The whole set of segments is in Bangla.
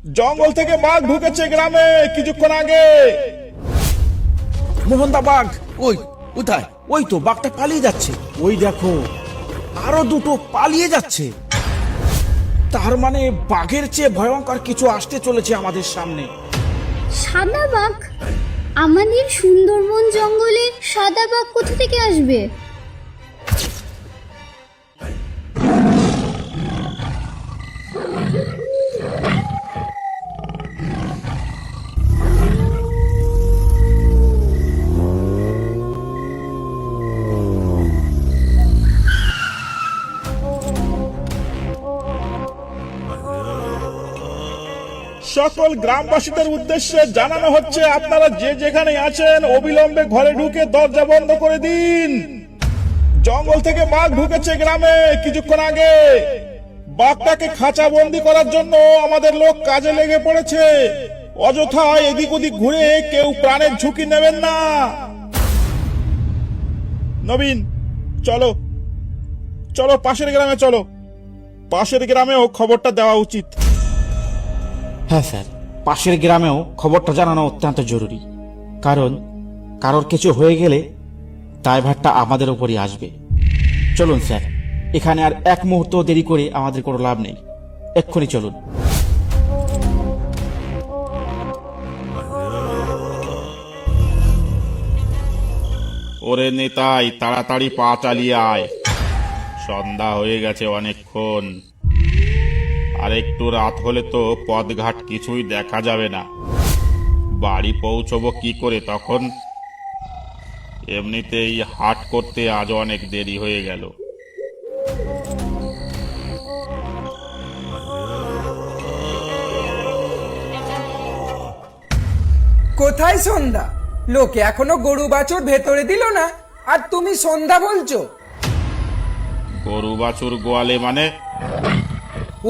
জঙ্গল থেকে বাঘ ঢুকেছে গ্রামে কিছুক্ষণ আগে। মোহনদা, বাঘ ওই কোথায়? ওই তো বাঘটা পালিয়ে যাচ্ছে। ওই দেখো, আরো দুটো পালিয়ে যাচ্ছে। তার মানে বাঘের চেয়ে ভয়ঙ্কর কিছু আসতে চলেছে আমাদের সামনে। সাদা বাঘ? আমাদের সুন্দরবন জঙ্গলে সাদা বাঘ কোথা থেকে আসবে? সকল গ্রামবাসীদের উদ্দেশ্যে জানানো হচ্ছে, আপনারা যে যেখানে আছেন অবিলম্বে ঘরে ঢুকে দরজা বন্ধ করে দিন। জঙ্গল থেকে বাঘ ঢুকেছে গ্রামে কিছুক্ষণ আগে। বাঘটাকে খাঁচা বন্দি করার জন্য আমাদের লোক কাজে লেগে পড়েছে। অযথা এদিক ওদিক ঘুরে কেউ প্রাণের ঝুঁকি নেবেন না। নবীন, চলো চলো পাশের গ্রামে চলো। পাশের গ্রামেও খবরটা দেওয়া উচিত। হ্যাঁ স্যার, পাশের গ্রামেও খবরটা জানানো অত্যন্ত জরুরি। কারণ কারোর কিছু হয়ে গেলে দায়ভারটা আমাদের উপরই আসবে। চলুন স্যার, এখানে আর এক মুহূর্ত দেরি করে আমাদের কোনো লাভ নেই। এক্ষুনি চলুন। ওরে নেতাই, তাড়াতাড়ি পা চালিয়ে আয়। সন্ধ্যা হয়ে গেছে অনেকক্ষণ। আর একটু রাত হলে তো পথঘাট কিছুই দেখা যাবে না। বাড়ি পৌঁছবো কি করে তখন? এমনিতেই হাট করতে আজ অনেক দেরি হয়ে গেল। কোথায় সন্ধ্যা? লোকে এখনো গরু বাছুর ভেতরে দিল না, আর তুমি সন্ধ্যা বলছো? গরু বাছুর গোয়ালে মানে?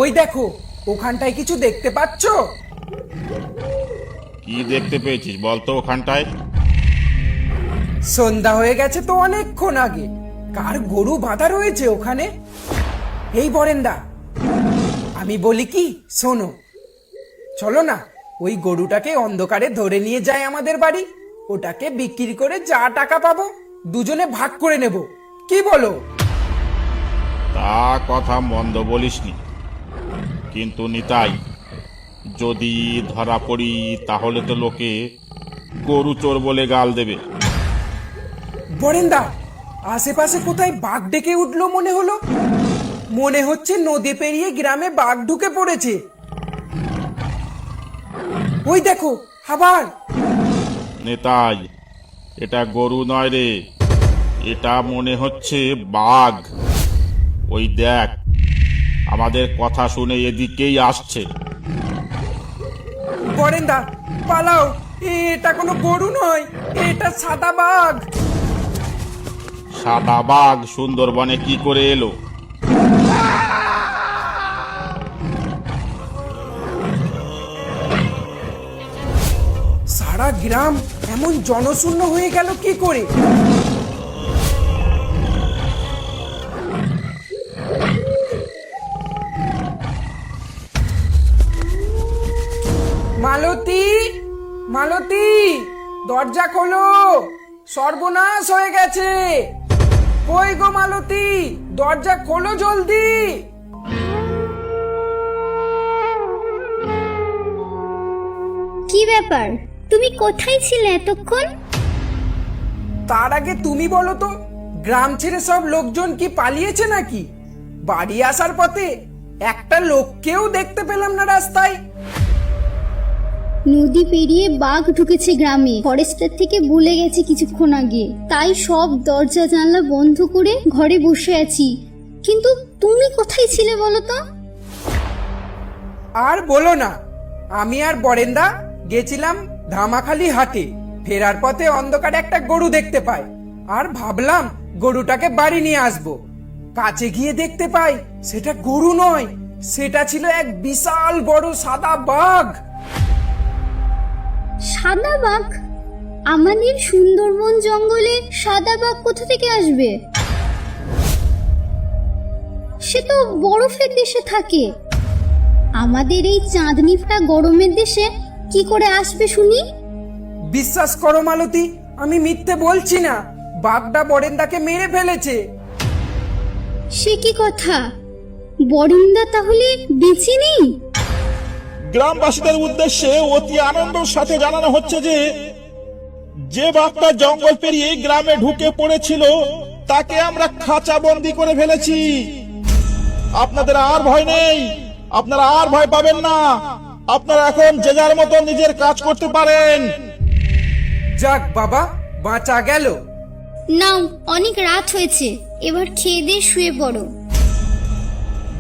ওই দেখো, ওখানটায় কিছু দেখতে পাচ্ছ? কি দেখতে পেয়েছিস বলতো ওখানটায়? সন্ধ্যা হয়ে গেছে তো অনেকক্ষণ আগে। কার গরু বাঁধা রয়েছে ওখানে? এই বরেন্দা, আমি বলি কি, শোনো, চলো না ওই গরুটাকে অন্ধকারে ধরে নিয়ে যায় আমাদের বাড়ি। ওটাকে বিক্রি করে যা টাকা পাবো দুজনে ভাগ করে নেব। কি বলো? তা কথা মন্দ বলিসনি, কিন্তু নিতাই, যদি ধরা পড়ি তাহলে তো লোকে গরু চোর বলে গাল দেবে। বরেন্দা, আশেপাশে কোথায় বাঘ ডেকে উঠলো মনে হলো। মনে হচ্ছে নদী পেরিয়ে গ্রামে বাঘ ঢুকে পড়েছে। ওই দেখো আবার। নেতাই, এটা গরু নয় রে, এটা মনে হচ্ছে বাঘ। ওই দেখ, আমাদের কথা শুনে এদিকেই আসছে। বরেন্দা পালাও, এটা কোনো গরু নয়, এটা সাদা বাঘ। সাদা বাঘ সুন্দরবনে কি করে এলো? সারা গ্রাম এমন জনশূন্য হয়ে গেল কি করে? মালতী, মালতী, দরজা খোলো, সর্বনাশ হয়ে গেছে। কই গো মালতী, দরজা খোলো জলদি। কি ব্যাপার, তুমি কোথায় ছিলে এতক্ষণ? তার আগে তুমি বলো তো, গ্রাম ছেড়ে সব লোকজন কি পালিয়েছে নাকি? বাড়ি আসার পথে একটা লোককেও দেখতে পেলাম না রাস্তায়। নদী পেরিয়ে বাঘ ঢুকেছে গ্রামে, ফরেস্টার থেকে বলে গেছে কিছুক্ষণ আগে। তাই সব দরজা জানলা বন্ধ করে ঘরে বসে আছি। কিন্তু তুমি কোথায় ছিলে বলো তো? আর বলো না, আমি আর বরেন্দা গেছিলাম ধামাখালি হাটে। ফেরার পথে অন্ধকারে একটা গরু দেখতে পাই, আর ভাবলাম গরুটাকে বাড়ি নিয়ে আসবো। কাছে গিয়ে দেখতে পাই সেটা গরু নয়, সেটা ছিল এক বিশাল বড় সাদা বাঘ। সাদা বাঘ? আমাদের সুন্দরবন জঙ্গলে সাদা বাঘ কোথা থেকে আসবে? সে তো বরফের দেশে থাকে। আমাদের এই চাঁদনিটা গরমের দেশে কি করে আসবে শুনি? বিশ্বাস করো মালতী, আমি মিথ্যে বলছি না। বাঘটা বরেন্দাকে মেরে ফেলেছে। সে কি কথা? বরিন্দা তাহলে বেঁচে নেই? গ্রামবাসীদের উদ্দেশ্যে অতি আনন্দের সাথে জানানো হচ্ছে যে যে বাঘটা জঙ্গল পেরিয়ে গ্রামে ঢুকে পড়েছিল তাকে আমরা খাঁচাবন্দি করে ফেলেছি। আপনাদের আর ভয় নেই, আপনারা আর ভয় পাবেন না। আপনারা এখন যে যার মতো নিজের কাজ করতে পারেন। যাক বাবা, বাঁচা গেল। নাও, অনেক রাত হয়েছে, এবার খেয়ে দিয়ে শুয়ে পড়ো।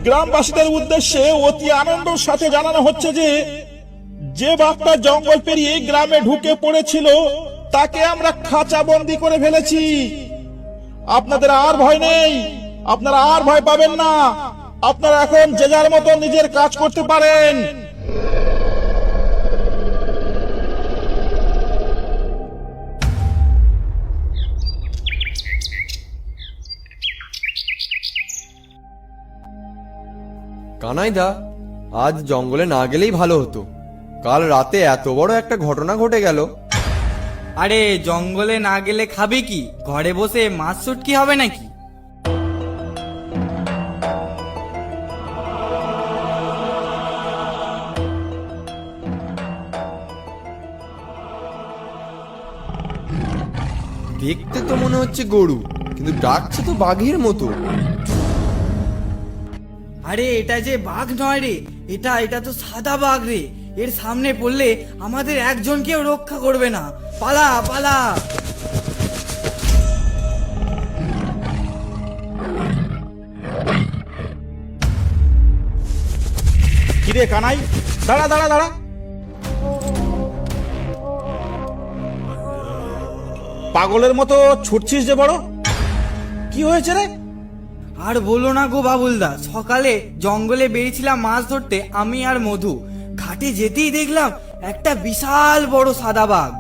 গ্রামবাসীদের উদ্দেশ্যে অতি আনন্দের সাথে জানানো হচ্ছে যে যে বাঘটা জঙ্গল পেরিয়ে গ্রামে ঢুকে পড়েছিল তাকে আমরা খাঁচাবন্দি করে ফেলেছি। আপনাদের আর ভয় নেই, আপনারা আর ভয় পাবেন না। আপনারা এখন যে যার মতো নিজের কাজ করতে পারেন। কানাইদা, আজ জঙ্গলে না গেলেই ভালো হতো। কাল রাতে এত বড় একটা ঘটনা ঘটে গেল। আরে জঙ্গলে না গেলে খাবে কি? ঘরে বসে মাছ শুটকি হবে নাকি? দেখতে তো মনে হচ্ছে গরু, কিন্তু ডাকছে তো বাঘের মতো। আরে এটা যে বাঘ নয় রে, এটা তো সাদা বাঘ রে। এর সামনে পড়লে আমাদের একজনকেও রক্ষা করবে না। পালা পালা। কিরে কানাই, দাঁড়া দাঁড়া দাঁড়া। পাগলের মতো ছুটছিস যে বড়, কি হয়েছে রে? আর বলো না গো বাবুলদা, সকালে জঙ্গলে বেরিয়েছিলাম মাছ ধরতে, আমি আর মধু। ঘাটে যেতেই দেখলাম একটা বিশাল বড় সাদা বাঘ।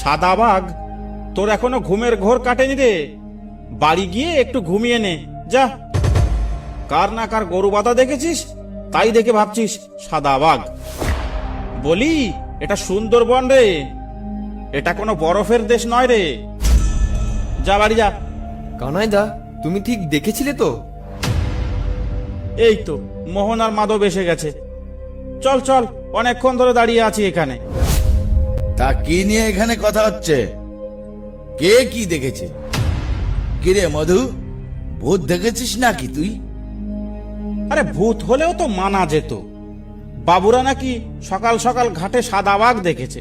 সাদা বাঘ? তোর এখনো ঘুমের ঘোর কাটেনি রে। বাড়ি গিয়ে একটু ঘুমিয়ে নে যা। কার না কার গরু বাঁধা দেখেছিস, তাই দেখে ভাবছিস সাদা বাঘ। বলি, এটা সুন্দরবন রে, এটা কোনো বরফের দেশ নয় রে। যা বাড়ি যা। কানাইদা, তুমি ঠিক দেখেছিলে তো? এই তো মোহন আর মাধব এসে গেছে। চল চল, অনেকক্ষণ ধরে দাঁড়িয়ে আছি এখানে। তা কি নিয়ে এখানে কথা হচ্ছে? কে কি দেখেছে? কিরে মধু, ভূত দেখেছিস নাকি তুই? আরে ভূত হলেও তো মানা যেত। বাবুরা নাকি সকাল সকাল ঘাটে সাদা বাঘ দেখেছে।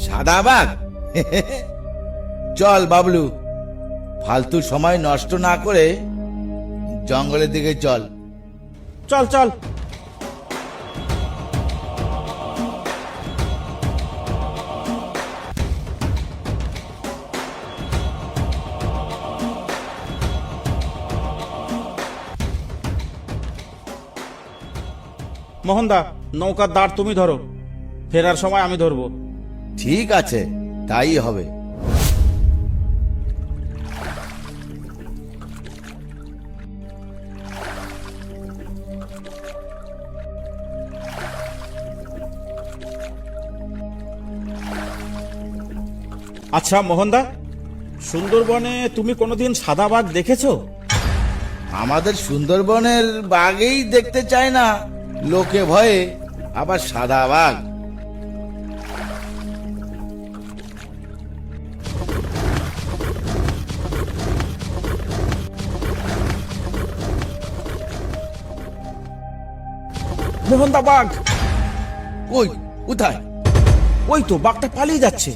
সাদা বাঘ? চল বাবলু, ফালতু সময় নষ্ট না করে জঙ্গলের দিকে চল। চল চল। মোহনদা, নৌকার দাঁড় তুমি ধরো, ফেরার সময় আমি ধরবো। ঠিক আছে, তাই হবে। আচ্ছা মোহনদা, সুন্দরবনে তুমি কোনোদিন সাদা বাঘ দেখেছো? আমাদের সুন্দরবনের বাঘেই দেখতে চায় না লোকে ভয়ে, আবার সাদা বাঘ? মোহনদা, বাঘ! কই, কোথায়? ওই তো বাঘটা পালিয়ে যাচ্ছে।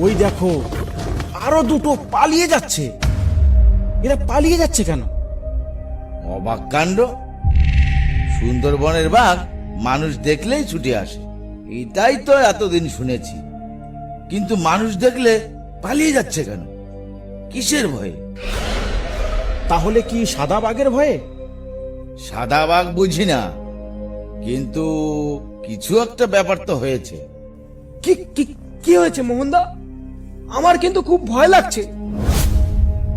ওই দেখো, আরো দুটো পালিয়ে যাচ্ছে। এরা পালিয়ে যাচ্ছে কেন? অবাক কাণ্ড! সুন্দরবনের বাঘ মানুষ দেখলেই ছুটে আসে, এটাই তো এতদিন শুনেছি। কিন্তু মানুষ দেখলে পালিয়ে যাচ্ছে কেন? কিসের ভয়ে? তাহলে কি সাদা বাঘের ভয়ে? সাদা বাঘ বুঝি না, কিন্তু কিছু একটা ব্যাপার তো হয়েছে। কি কি কি হয়েছে মোহনদা? আমার কিন্তু খুব ভয় লাগছে।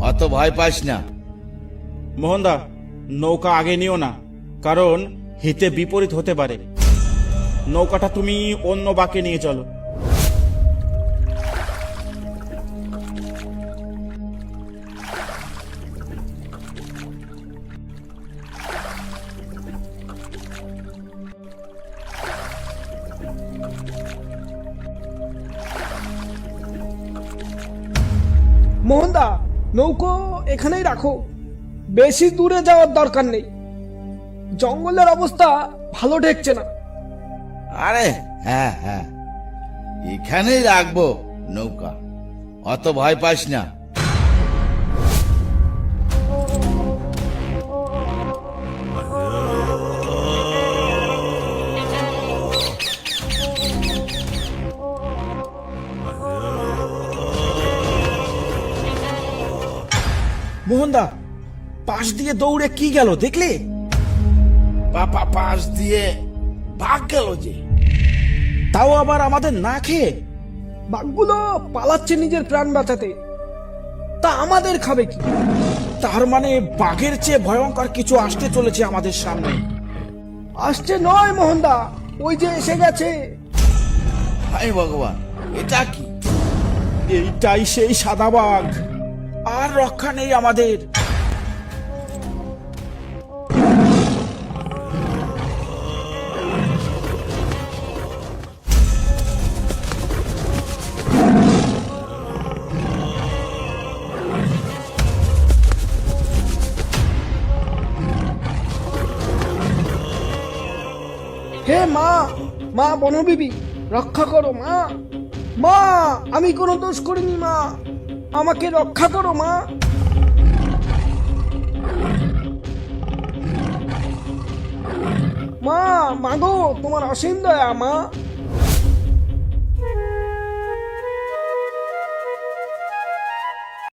অত ভয় পাস না। মোহনদা, নৌকা আগে নিও না, কারণ হিতে বিপরীত হতে পারে। নৌকাটা তুমি অন্য বাঁকে নিয়ে চলো। মোহনদা, নৌকো এখানেই রাখো, বেশি দূরে যাওয়ার দরকার নেই। জঙ্গলের অবস্থা ভালো ঠেকছে না। আরে হ্যাঁ হ্যাঁ, এখানেই রাখবো নৌকা, অত ভয় পাস না। মোহনদা, পাশ দিয়ে দৌড়ে কি গেল দেখলে? পাপা পাশ দিয়ে ভাগ গেল যে। তাও আবার আমাদের না খেয়ে। বাঘগুলো পালাচ্ছে নিজের প্রাণ বাঁচাতে, তা আমাদের খাবে কি? তার মানে বাঘের চেয়ে ভয়ঙ্কর কিছু আসতে চলেছে আমাদের সামনে। আসছে নয় মোহনদা, ওই যে এসে গেছে। হায় ভগবান, এটা কি? এইটাই সেই সাদা বাঘ, আর রক্ষা নেই আমাদের। হে মা, মা বনবিবি, রক্ষা করো মা। মা, আমি কোনো দোষ করিনি মা, আমাকে রক্ষা করো মা। মা, মাগো, তোমার অসীম দয়া মা।